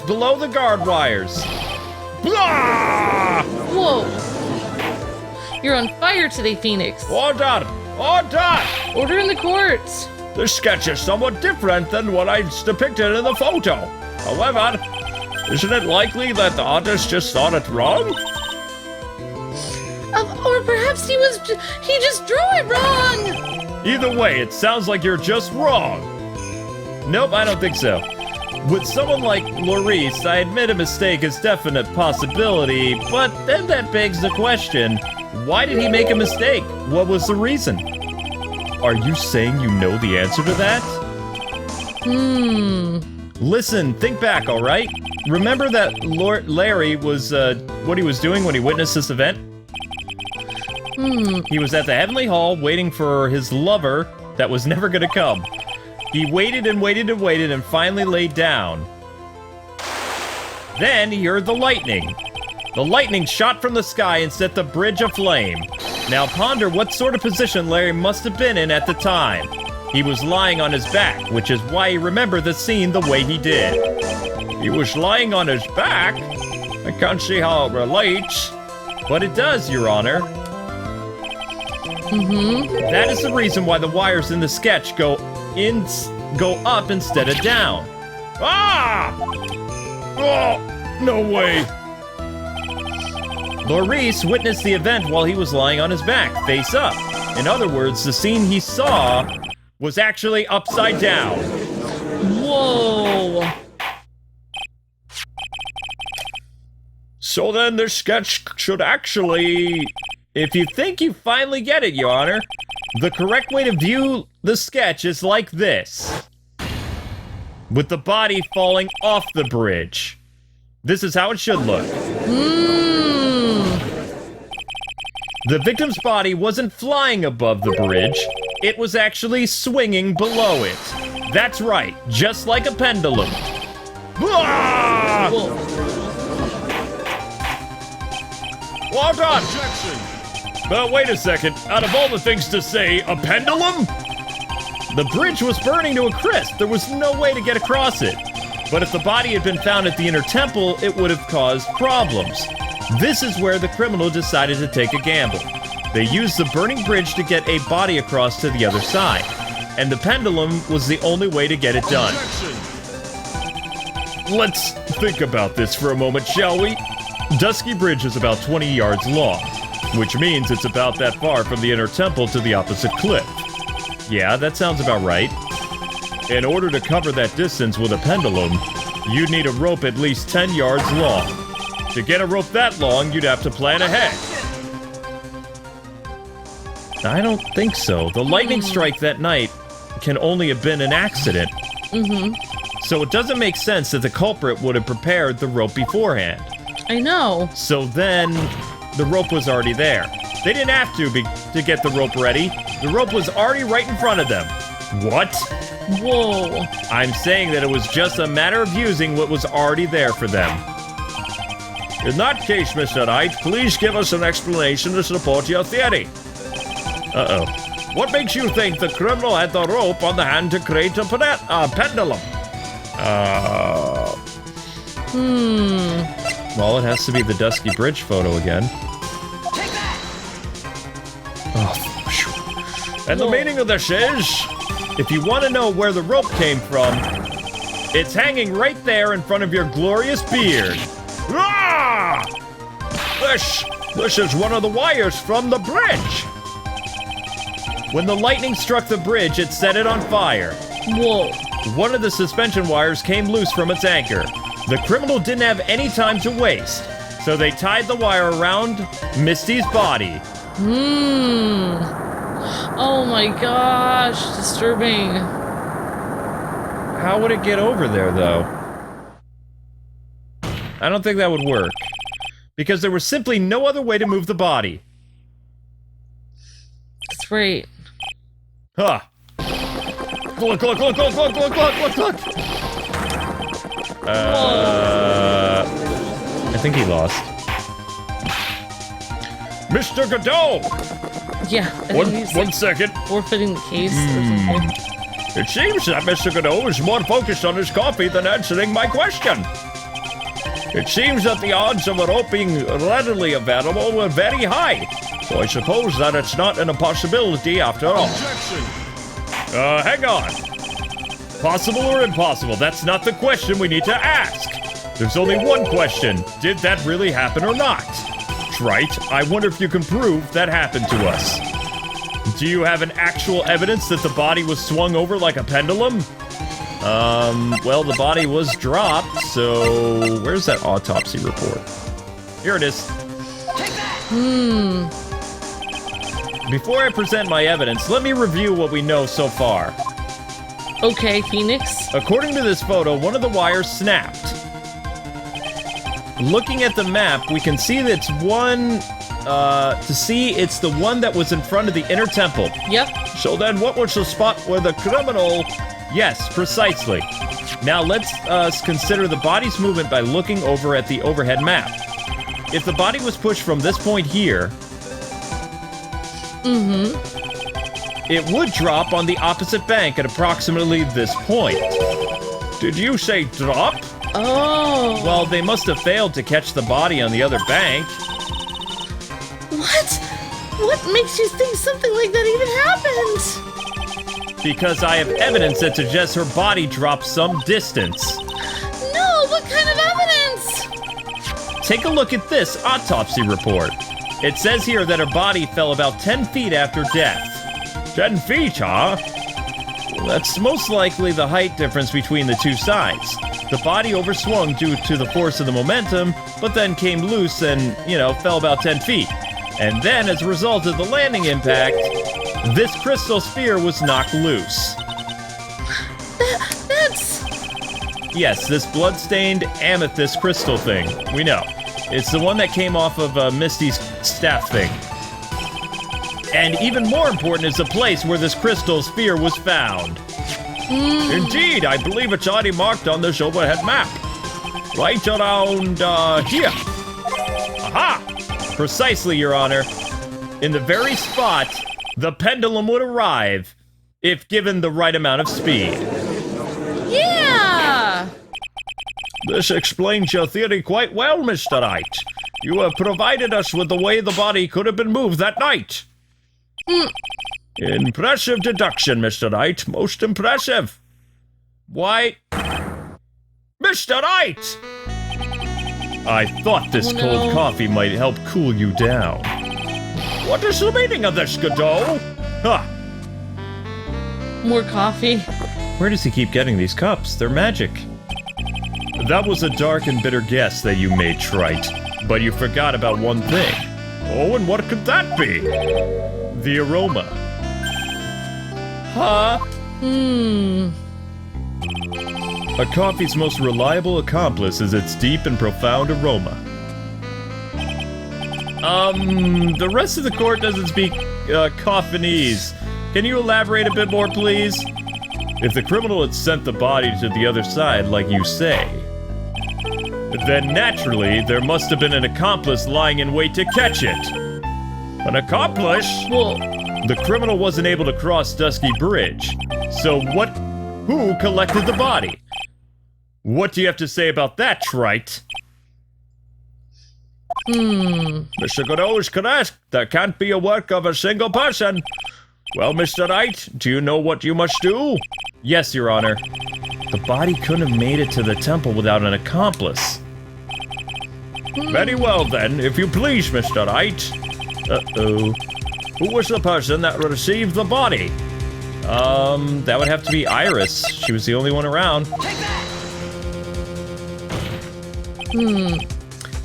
S1: below the guard wires. Blah!
S2: Whoa. You're on fire today, Phoenix.
S1: Order!
S2: Order in the courts.
S1: This sketch is somewhat different than what I depicted in the photo. However, isn't it likely that the artist just thought it wrong?
S2: Or perhaps he just drew it wrong.
S1: Either way, it sounds like you're just wrong. Nope, I don't think so. With someone like Maurice, I admit a mistake is a definite possibility, but then that begs the question, why did he make a mistake? What was the reason? Are you saying you know the answer to that? Listen, think back, all right? Remember that Larry was, what he was doing when he witnessed this event? He was at the Heavenly Hall waiting for his lover that was never gonna come. He waited and waited and waited and finally laid down. Then he heard the lightning. The lightning shot from the sky and set the bridge aflame. Now ponder what sort of position Larry must have been in at the time. He was lying on his back, which is why he remembered the scene the way he did. He was lying on his back? I can't see how it relates. But it does, Your Honor. That is the reason why the wires in the sketch go up instead of down. Ah! Oh, no way. Maurice witnessed the event while he was lying on his back, face up. In other words, the scene he saw was actually upside down.
S2: Whoa.
S1: So then this sketch should actually... If you think you finally get it, Your Honor, the correct way to view the sketch is like this. With the body falling off the bridge. This is how it should look. The victim's body wasn't flying above the bridge. It was actually swinging below it. That's right, just like a pendulum. Ah! Well done. Objection. But wait a second, out of all the things to say, a pendulum? The bridge was burning to a crisp. There was no way to get across it. But if the body had been found at the inner temple, it would have caused problems. This is where the criminal decided to take a gamble. They used the burning bridge to get a body across to the other side. And the pendulum was the only way to get it done. Let's think about this for a moment, shall we? Dusky Bridge is about 20 yards long, which means it's about that far from the inner temple to the opposite cliff. Yeah, that sounds about right. In order to cover that distance with a pendulum, you'd need a rope at least 10 yards long. To get a rope that long, you'd have to plan ahead. I don't think so. The lightning strike that night can only have been an accident. So it doesn't make sense that the culprit would have prepared the rope beforehand.
S2: I know.
S1: So then, the rope was already there. They didn't have to get the rope ready. The rope was already right in front of them. What?
S2: Whoa.
S1: I'm saying that it was just a matter of using what was already there for them. In that case, Mr. Wright, please give us an explanation to support your theory. Uh-oh. What makes you think the criminal had the rope on the hand to create a pendulum?
S2: Hmm.
S1: Well, it has to be the Dusky Bridge photo again. And the meaning of this is, if you want to know where the rope came from, it's hanging right there in front of your glorious beard. Ah! This is one of the wires from the bridge. When the lightning struck the bridge, it set it on fire.
S2: Whoa.
S1: One of the suspension wires came loose from its anchor. The criminal didn't have any time to waste, so they tied the wire around Misty's body.
S2: Oh my gosh, disturbing.
S1: How would it get over there, though? I don't think that would work. Because there was simply no other way to move the body.
S2: That's right.
S1: Huh. Look. I think he lost. Mr. Godot!
S2: Yeah.
S1: One second.
S2: Forfeiting the case or something.
S1: It seems that Mr. Godot is more focused on his coffee than answering my question. It seems that the odds of a rope being readily available were very high. So I suppose that it's not an impossibility after all.
S3: Objection!
S1: Hang on. Possible or impossible? That's not the question we need to ask. There's only one question. Did that really happen or not? Right. I wonder if you can prove that happened to us. Do you have an actual evidence that the body was swung over like a pendulum? Well, the body was dropped, so where's that autopsy report? Here it is. Before I present my evidence, let me review what we know so far.
S2: Okay, Phoenix.
S1: According to this photo, one of the wires snapped. Looking at the map, we can see that it's it's the one that was in front of the inner temple.
S2: Yep.
S1: So then what was the spot where the criminal... Yes, precisely. Now let's consider the body's movement by looking over at the overhead map. If the body was pushed from this point here... It would drop on the opposite bank at approximately this point. Did you say drop?
S2: Oh.
S1: Well, they must have failed to catch the body on the other bank.
S2: What? What makes you think something like that even happened?
S1: Because I have evidence that suggests her body dropped some distance.
S2: No, what kind of evidence?
S1: Take a look at this autopsy report. It says here that her body fell about 10 feet after death. 10 feet, huh? Well, that's most likely the height difference between the two sides. The body overswung due to the force of the momentum, but then came loose and, fell about 10 feet. And then, as a result of the landing impact, this crystal sphere was knocked loose.
S2: That's...
S1: Yes, this blood-stained amethyst crystal thing. We know. It's the one that came off of Misty's staff thing. And even more important is the place where this crystal sphere was found. Indeed, I believe it's already marked on this overhead map. Right around, here. Aha! Precisely, Your Honor. In the very spot the pendulum would arrive if given the right amount of speed.
S2: Yeah!
S1: This explains your theory quite well, Mr. Wright. You have provided us with the way the body could have been moved that night. Impressive deduction, Mr. Wright. Most impressive. Why... Mr. Wright! I thought this cold coffee might help cool you down. What is the meaning of this, Godot? Huh.
S2: More coffee.
S1: Where does he keep getting these cups? They're magic. That was a dark and bitter guess that you made, Trite. But you forgot about one thing. Oh, and what could that be? The aroma. Huh? A coffee's most reliable accomplice is its deep and profound aroma. The rest of the court doesn't speak, Coffinese. Can you elaborate a bit more, please? If the criminal had sent the body to the other side, like you say, then naturally, there must have been an accomplice lying in wait to catch it. An accomplice?
S2: Well,
S1: The criminal wasn't able to cross Dusky Bridge. So who collected the body? What do you have to say about that, Trite? Mr. Godot is correct. That can't be a work of a single person. Well, Mr. Wright, do you know what you must do? Yes, Your Honor. The body couldn't have made it to the temple without an accomplice. Very well, then, if you please, Mr. Wright. Uh-oh. Who was the person that received the body? That would have to be Iris. She was the only one around.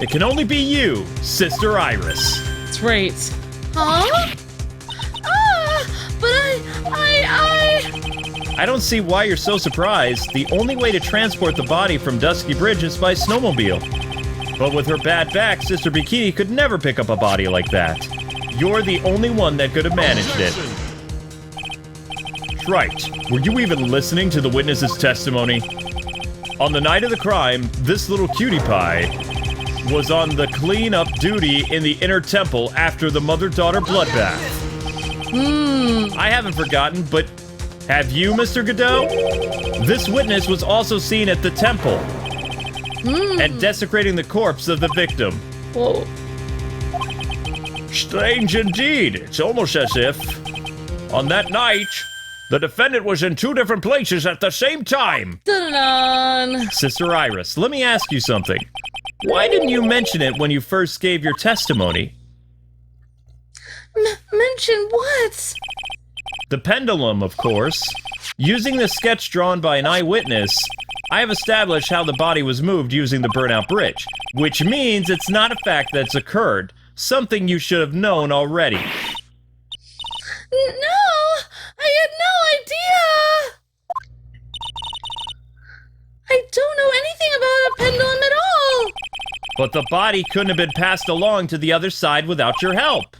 S1: It can only be you, Sister Iris.
S2: That's right. Huh? But
S1: I don't see why you're so surprised. The only way to transport the body from Dusky Bridge is by snowmobile. But with her bad back, Sister Bikini could never pick up a body like that. You're the only one that could have managed it. Right. Were you even listening to the witness's testimony? On the night of the crime, this little cutie pie was on the clean-up duty in the inner temple after the mother-daughter bloodbath. I haven't forgotten, but have you, Mr. Godot? This witness was also seen at the temple and desecrating the corpse of the victim.
S2: Whoa.
S1: Strange indeed. It's almost as if, on that night, the defendant was in two different places at the same time.
S2: Dun-dun-dun.
S1: Sister Iris, let me ask you something. Why didn't you mention it when you first gave your testimony?
S2: Mention what?
S1: The pendulum, of course. Using the sketch drawn by an eyewitness, I have established how the body was moved using the burnout bridge, which means it's not a fact that's occurred, something you should have known already.
S2: No! I had no idea! I don't know anything about a pendulum at all!
S1: But the body couldn't have been passed along to the other side without your help.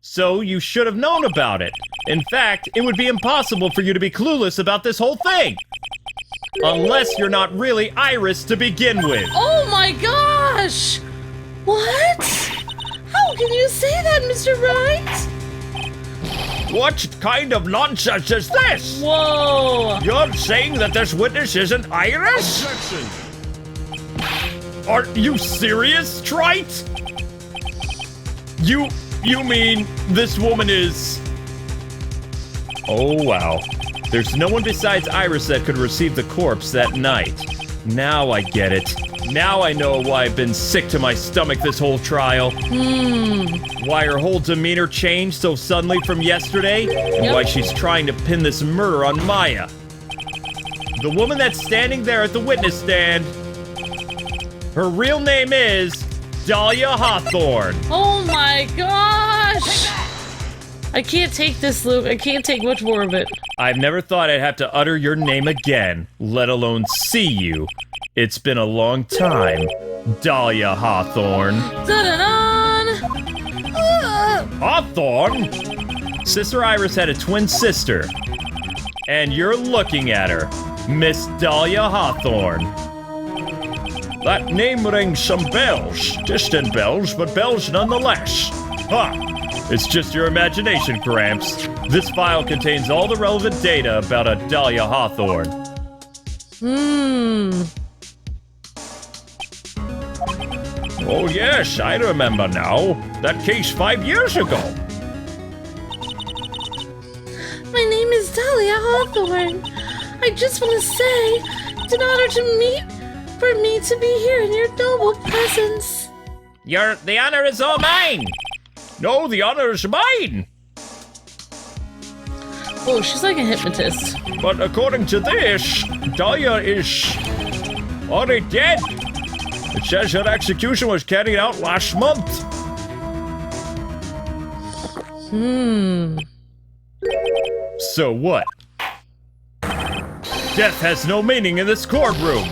S1: So you should have known about it. In fact, it would be impossible for you to be clueless about this whole thing. Unless you're not really Iris to begin with.
S2: Oh my gosh! What? How can you say that, Mr. Wright?
S1: What kind of nonsense is this?
S2: Whoa!
S1: You're saying that this witness isn't Iris?
S3: Objection!
S1: Are you serious, Trite? You mean this woman is... Oh, wow. There's no one besides Iris that could receive the corpse that night. Now I get it. Now I know why I've been sick to my stomach this whole trial. Why her whole demeanor changed so suddenly from yesterday, and why she's trying to pin this murder on Maya. The woman that's standing there at the witness stand, her real name is Dahlia Hawthorne.
S2: Oh my gosh! I can't take this, Luke. I can't take much more of it.
S1: I've never thought I'd have to utter your name again, let alone see you. It's been a long time, Dahlia Hawthorne.
S2: Dun-dun-dun!
S1: Hawthorne? Sister Iris had a twin sister. And you're looking at her, Miss Dahlia Hawthorne. That name rings some bells. Distant bells, but bells nonetheless. Ha! It's just your imagination, Gramps. This file contains all the relevant data about a Dahlia Hawthorne. Oh yes, I remember now. That case 5 years ago.
S2: My name is Dahlia Hawthorne. I just want to say, it's an honor for me to be here in your noble presence.
S1: The honor is all mine. No, the honor is mine.
S2: Oh, she's like a hypnotist.
S1: But according to this, Dahlia is already dead. It says her execution was carried out last month. So what? Death has no meaning in this courtroom.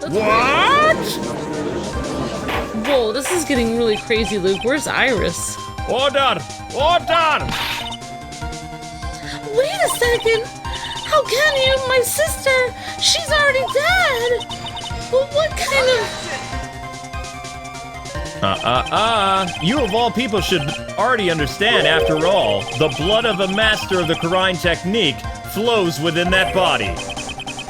S1: What?
S2: Whoa, this is getting really crazy, Luke. Where's Iris?
S1: Order! Order!
S2: Wait a second! How can you? My sister! She's already dead! Well, what kind of...
S1: You of all people should already understand, after all, the blood of a master of the Karine technique flows within that body.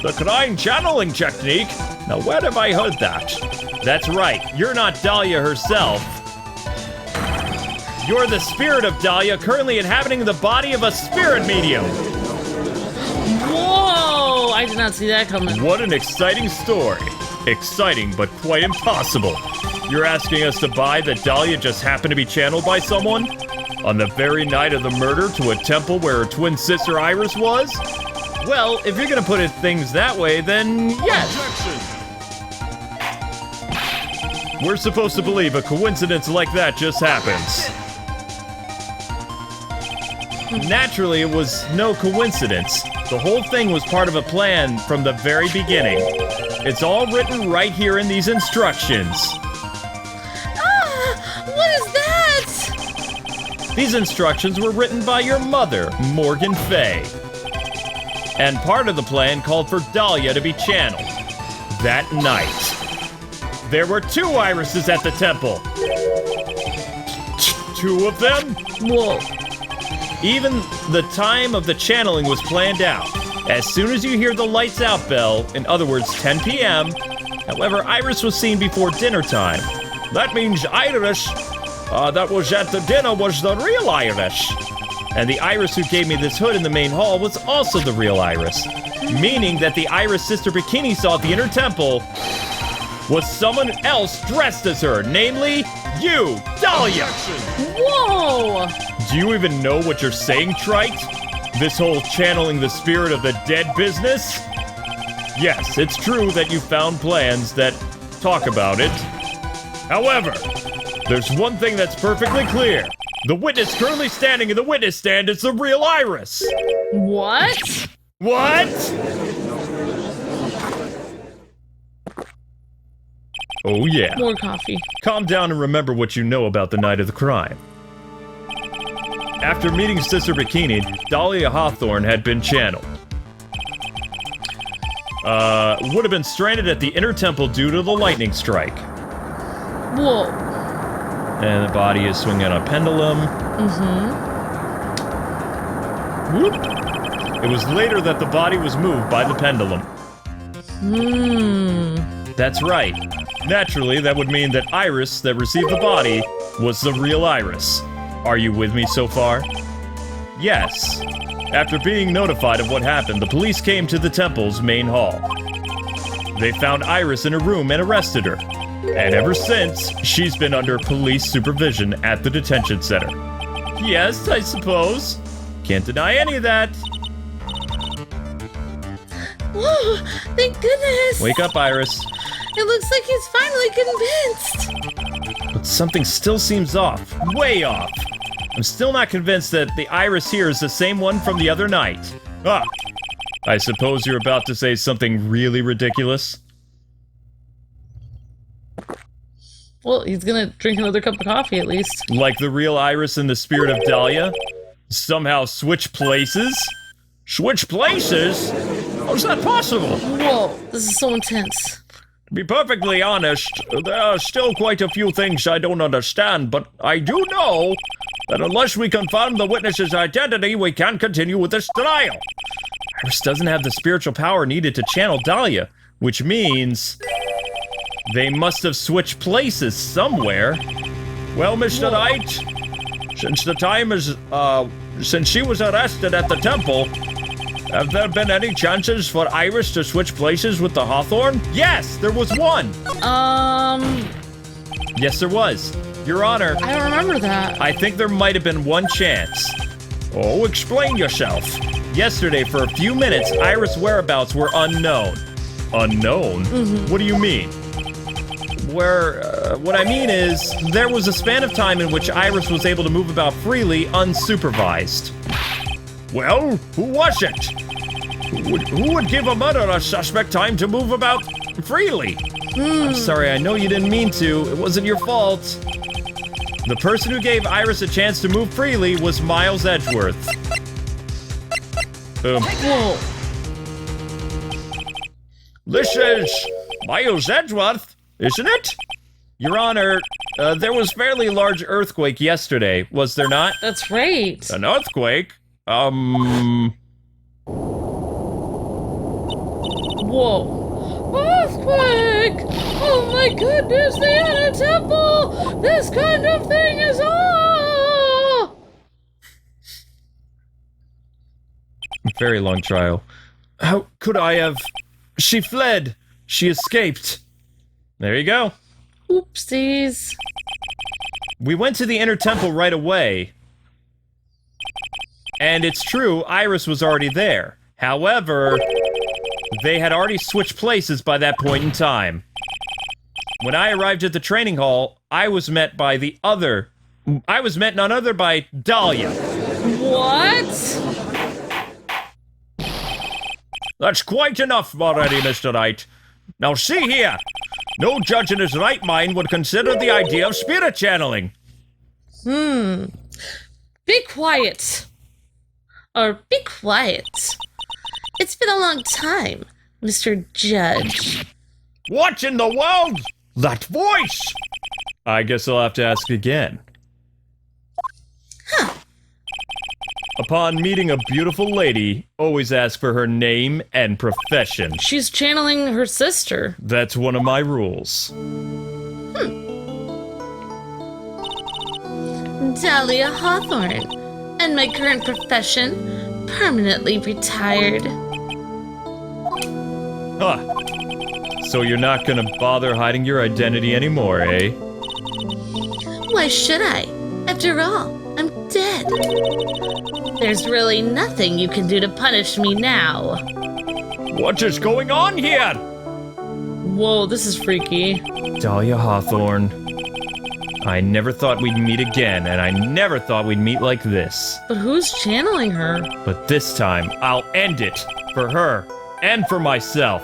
S1: The Karine channeling technique? Now where have I heard that? That's right, you're not Dahlia herself. You're the spirit of Dahlia, currently inhabiting the body of a spirit medium.
S2: Whoa! I did not see that coming.
S1: What an exciting story. Exciting, but quite impossible. You're asking us to buy that Dahlia just happened to be channeled by someone? On the very night of the murder to a temple where her twin sister Iris was? Well, if you're gonna put it things that way, then yes. We're supposed to believe a coincidence like that just happens. Naturally, it was no coincidence. The whole thing was part of a plan from the very beginning. It's all written right here in these instructions.
S2: What is that?
S1: These instructions were written by your mother, Morgan Fay. And part of the plan called for Dahlia to be channeled. That night. There were 2 irises at the temple. 2 of them?
S2: Whoa.
S1: Even the time of the channeling was planned out. As soon as you hear the lights out bell, in other words 10 p.m., however, Iris was seen before dinner time. That means Iris that was at the dinner was the real Iris. And the Iris who gave me this hood in the main hall was also the real Iris. Meaning that the Iris Sister Bikini saw at the inner temple was someone else dressed as her, namely you, Dahlia!
S2: Whoa!
S1: Do you even know what you're saying, Trite? This whole channeling the spirit of the dead business? Yes, it's true that you found plans that talk about it. However, there's one thing that's perfectly clear. The witness currently standing in the witness stand is the real Iris.
S2: What?
S1: What? Oh yeah.
S2: More coffee.
S1: Calm down and remember what you know about the night of the crime. After meeting Sister Bikini, Dahlia Hawthorne had been channeled. Would have been stranded at the inner temple due to the lightning strike.
S2: Whoa.
S1: And the body is swinging on a pendulum. Whoop. It was later that the body was moved by the pendulum. That's right. Naturally, that would mean that Iris that received the body was the real Iris. Are you with me so far? Yes. After being notified of what happened, the police came to the temple's main hall. They found Iris in a room and arrested her. And ever since, she's been under police supervision at the detention center. Yes, I suppose. Can't deny any of that.
S2: Whoa, thank goodness.
S1: Wake up, Iris.
S2: It looks like he's finally convinced.
S1: But something still seems off. Way off. I'm still not convinced that the Iris here is the same one from the other night. Ah, I suppose you're about to say something really ridiculous?
S2: Well, he's gonna drink another cup of coffee at least.
S1: Like the real Iris and the spirit of Dahlia? Somehow switch places? Switch places? How's that possible?
S2: Whoa, this is so intense.
S1: To be perfectly honest, there are still quite a few things I don't understand, but I do know that unless we confirm the witness's identity, we can't continue with this trial. Iris doesn't have the spiritual power needed to channel Dahlia, which means they must have switched places somewhere. Well, Mr. Wright, since she was arrested at the temple, have there been any chances for Iris to switch places with the Hawthorne? Yes, there was one. Yes, there was. Your Honor.
S2: I don't remember that.
S1: I think there might have been one chance. Oh, explain yourself. Yesterday, for a few minutes, Iris' whereabouts were unknown. Unknown? What do you mean? What I mean is, there was a span of time in which Iris was able to move about freely, unsupervised. Well, who was it? Who would give a murder suspect time to move about freely? I'm sorry, I know you didn't mean to. It wasn't your fault. The person who gave Iris a chance to move freely was Miles Edgeworth.
S2: Whoa.
S1: This is Miles Edgeworth, isn't it? Your Honor, there was fairly large earthquake yesterday, was there not?
S2: That's right.
S1: An earthquake? Whoa.
S2: Earthquake! Oh my goodness, the inner temple! This kind of thing is on!
S1: Very long trial. How could I have... She fled! She escaped! There you go.
S2: Oopsies.
S1: We went to the inner temple right away. And it's true, Iris was already there. However, they had already switched places by that point in time. When I arrived at the training hall, I was met none other by Dahlia.
S2: What?
S1: That's quite enough already, Mr. Wright. Now see here. No judge in his right mind would consider the idea of spirit channeling.
S2: Be quiet. Or be quiet. It's been a long time, Mr. Judge.
S1: What in the world? That voice! I guess I'll have to ask again.
S2: Huh.
S1: Upon meeting a beautiful lady, always ask for her name and profession.
S2: She's channeling her sister.
S1: That's one of my rules.
S2: Dahlia Hawthorne. And my current profession, permanently retired.
S1: Huh. So you're not gonna bother hiding your identity anymore, eh?
S2: Why should I? After all, I'm dead. There's really nothing you can do to punish me now.
S1: What is going on here?
S2: Whoa, this is freaky.
S1: Dahlia Hawthorne. I never thought we'd meet again, and I never thought we'd meet like this.
S2: But who's channeling her?
S1: But this time, I'll end it. For her, and for myself.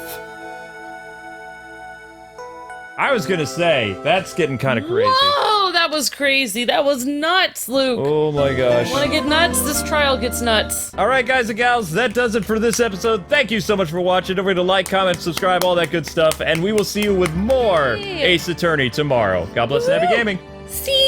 S1: I was gonna say, that's getting kind of crazy.
S2: Whoa, that was crazy. That was nuts, Luke.
S1: Oh my gosh.
S2: Wanna get nuts? This trial gets nuts.
S1: Alright guys and gals, that does it for this episode. Thank you so much for watching. Don't forget to like, comment, subscribe, all that good stuff. And we will see you with more Ace Attorney tomorrow. God bless and happy gaming.
S2: See